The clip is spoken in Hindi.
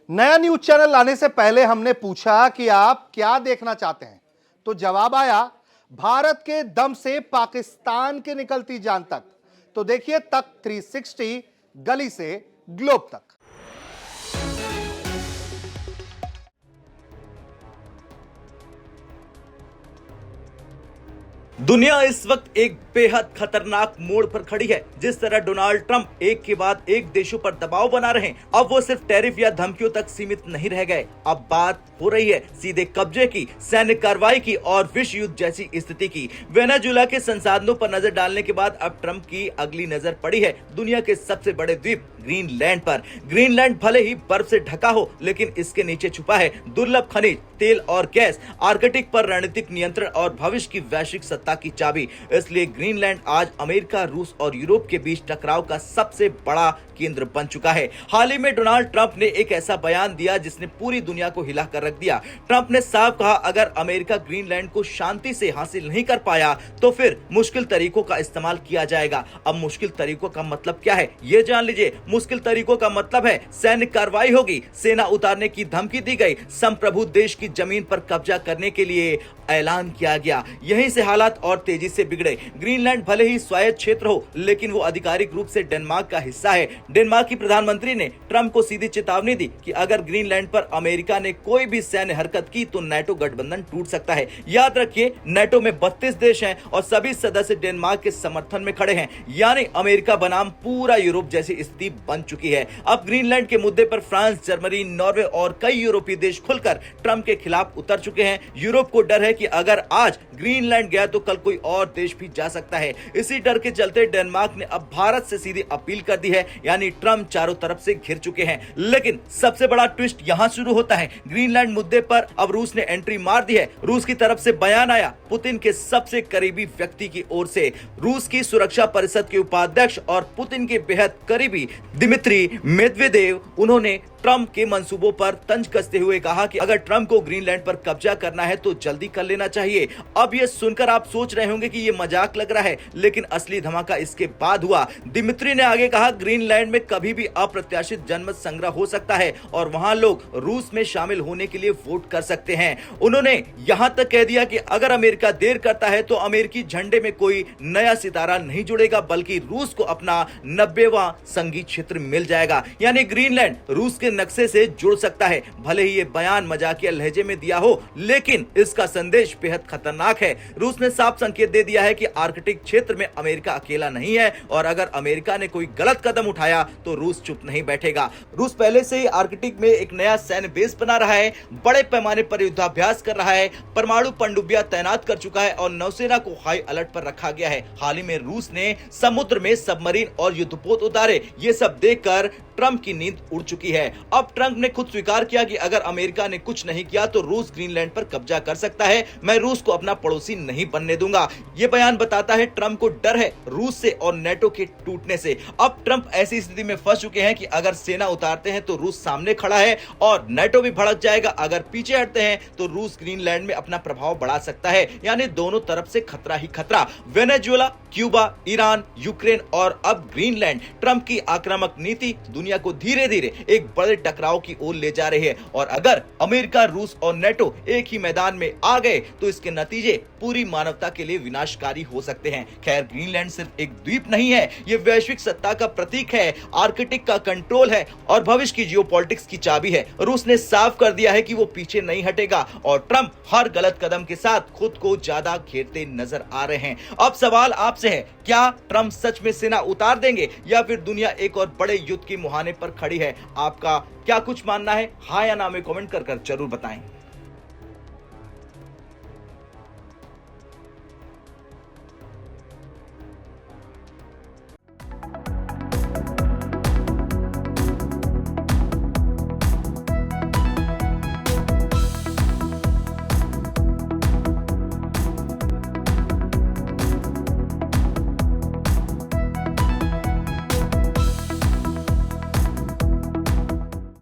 नया न्यूज चैनल लाने से पहले हमने पूछा कि आप क्या देखना चाहते हैं, तो जवाब आया भारत के दम से पाकिस्तान की निकलती जान तक। तो देखिए तक 360 गली से ग्लोब तक। दुनिया इस वक्त एक बेहद खतरनाक मोड़ पर खड़ी है। जिस तरह डोनाल्ड ट्रंप एक के बाद एक देशों पर दबाव बना रहे हैं, अब वो सिर्फ टैरिफ या धमकियों तक सीमित नहीं रह गए। अब बात हो रही है सीधे कब्जे की, सैन्य कार्रवाई की और विश्व युद्ध जैसी स्थिति की। वेनेजुएला के संसाधनों पर नजर डालने के बाद अब ट्रंप की अगली नजर पड़ी है दुनिया के सबसे बड़े द्वीप ग्रीनलैंड पर। ग्रीनलैंड भले ही बर्फ से ढका हो, लेकिन इसके नीचे छुपा है दुर्लभ खनिज, तेल और गैस, आर्कटिक पर रणनीतिक नियंत्रण और भविष्य की वैश्विक सत्ता की चाबी। इसलिए ग्रीनलैंड आज अमेरिका, रूस और यूरोप के बीच टकराव का सबसे बड़ा केंद्र बन चुका है। हाल ही में डोनाल्ड ट्रंप ने एक ऐसा बयान दिया जिसने पूरी दुनिया को हिला कर रख दिया। ट्रंप ने साफ कहा, अगर अमेरिका ग्रीनलैंड को शांति से हासिल नहीं कर पाया तो फिर मुश्किल तरीकों का इस्तेमाल किया जाएगा। अब मुश्किल तरीकों का मतलब क्या है, ये जान लीजिए। मुश्किल तरीकों का मतलब है सैन्य कार्रवाई होगी, सेना उतारने की धमकी दी गई, संप्रभु देश की जमीन पर कब्जा करने के लिए ऐलान किया गया। यहीं से हालात और तेजी से बिगड़े। ग्रीनलैंड भले ही स्वायत्त क्षेत्र हो, लेकिन वो आधिकारिक रूप से डेनमार्क का हिस्सा है। डेनमार्क की प्रधानमंत्री ने ट्रंप को सीधी चेतावनी दी कि अगर ग्रीनलैंड पर अमेरिका ने कोई भी सैन्य हरकत की तो नाटो गठबंधन टूट सकता है। याद रखिए, नाटो में 32 देश हैं और सभी सदस्य डेनमार्क के समर्थन में खड़े हैं, यानी अमेरिका बनाम पूरा यूरोप जैसी स्थिति बन चुकी है। अब ग्रीनलैंड के मुद्दे पर फ्रांस, जर्मनी, नॉर्वे और कई यूरोपीय देश खुलकर ट्रंप के खिलाफ उतर चुके हैं। यूरोप को डर है कि अगर आज ग्रीनलैंड गया तो कल कोई और देश भी जा सकता है। इसी डर के चलते डेनमार्क ने अब भारत से सीधी अपील कर दी है, यानी ट्रंप चारों तरफ से घिर चुके हैं। लेकिन सबसे बड़ा ट्विस्ट यहां शुरू होता है। ग्रीनलैंड मुद्दे पर अब रूस ने एंट्री मार दी है। रूस की तरफ से बयान आया पुतिन के सबसे करीबी व्यक्ति की ओर से। रूस की सुरक्षा परिषद के उपाध्यक्ष और पुतिन के बेहद करीबी दिमित्री मेदवेदेव, उन्होंने ट्रंप के मंसूबों पर तंज कसते हुए कहा कि अगर ट्रंप को ग्रीनलैंड पर कब्जा करना है तो जल्दी कर लेना चाहिए। अब ये सुनकर आप सोच रहे होंगे कि ये मजाक लग रहा है, लेकिन असली धमाका इसके बाद हुआ। दिमित्री ने आगे कहा, ग्रीनलैंड में कभी भी अप्रत्याशित जनमत संग्रह हो सकता है और वहां लोग रूस में शामिल होने के लिए वोट कर सकते हैं। उन्होंने यहां तक कह दिया कि अगर अमेरिका देर करता है तो अमेरिकी झंडे में कोई नया सितारा नहीं जुड़ेगा, बल्कि रूस को अपना 90वां संघीय क्षेत्र मिल जाएगा, यानी ग्रीनलैंड रूस के नक्शे से जुड़ सकता है। भले ही ये बयान मजाकिया लहजे में दिया हो, लेकिन इसका संदेश बेहद खतरनाक है। रूस ने साफ संकेत दे दिया है कि आर्कटिक क्षेत्र में अमेरिका अकेला नहीं है और अगर अमेरिका ने कोई गलत कदम उठाया तो रूस चुप नहीं बैठेगा। रूस पहले से ही आर्कटिक में एक नया सैन्य बेस बना रहा है, बड़े पैमाने पर युद्धाभ्यास कर रहा है, परमाणु पनडुब्बियां तैनात कर चुका है और नौसेना को हाई अलर्ट पर रखा गया है। हाल ही में रूस ने समुद्र में सबमरीन और युद्धपोत उतारे। ये सब देखकर ट्रंप की नींद उड़ चुकी है। अब ट्रंप ने खुद स्वीकार किया कि अगर अमेरिका ने कुछ नहीं किया तो रूस ग्रीनलैंड पर कब्जा कर सकता है। मैं रूस को अपना पड़ोसी नहीं बनने दूंगा। ये बयान बताता है ट्रंप को डर है रूस से और नाटो के टूटने से। अब ट्रंप ऐसी स्थिति में फंस चुके हैं कि अगर सेना उतारते हैं तो रूस सामने खड़ा है और नाटो भी भड़क जाएगा। अगर पीछे हटते हैं तो रूस ग्रीनलैंड में अपना प्रभाव बढ़ा सकता है, यानी दोनों तरफ से खतरा ही खतरा। वेनेजुएला, क्यूबा, ईरान, यूक्रेन और अब ग्रीनलैंड। ट्रंप की आक्रामक नीति दुनिया को धीरे धीरे एक बड़े टकराव की ओर ले जा रही है और अगर अमेरिका, रूस और नाटो एक ही मैदान में आ गए तो इसके नतीजे पूरी मानवता के लिए विनाशकारी हो सकते हैं। खैर, ग्रीनलैंड सिर्फ एक द्वीप नहीं है, ये वैश्विक सत्ता का प्रतीक है, आर्कटिक का कंट्रोल है और भविष्य की जियोपॉलिटिक्स की चाबी है। रूस ने साफ कर दिया है कि वो पीछे नहीं हटेगा और ट्रंप हर गलत कदम के साथ खुद को ज्यादा घेरते नजर आ रहे हैं। अब सवाल आपसे है, क्या ट्रंप सच में सेना उतार देंगे या फिर दुनिया एक और बड़े युद्ध के मुहाने पर खड़ी है? आपका क्या कुछ मानना है? हाँ या ना में कमेंट कर जरूर बताएं।